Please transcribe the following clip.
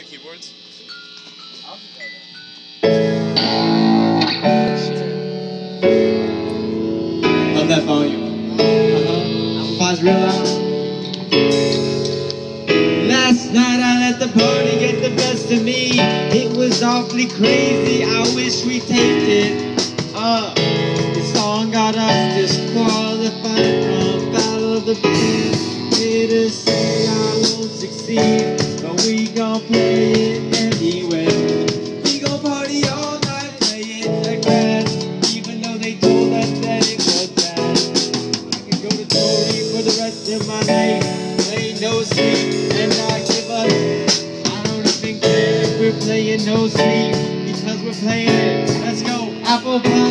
the keyboards? Love that volume. Amplifies real loud. Last night I let the party get the best of me. It was awfully crazy. I wish we taped it. The song got us disqualified from Battle of the Bands. Haters say I won't succeed, but we gon' play it anyway. We gon' party all night, play it again, even though they told us that it was bad. I could go to Tory for the rest of my life, play no sleep and not give up. I don't even care if we're playing no sleep, because we're playing it. Let's go, apple pie.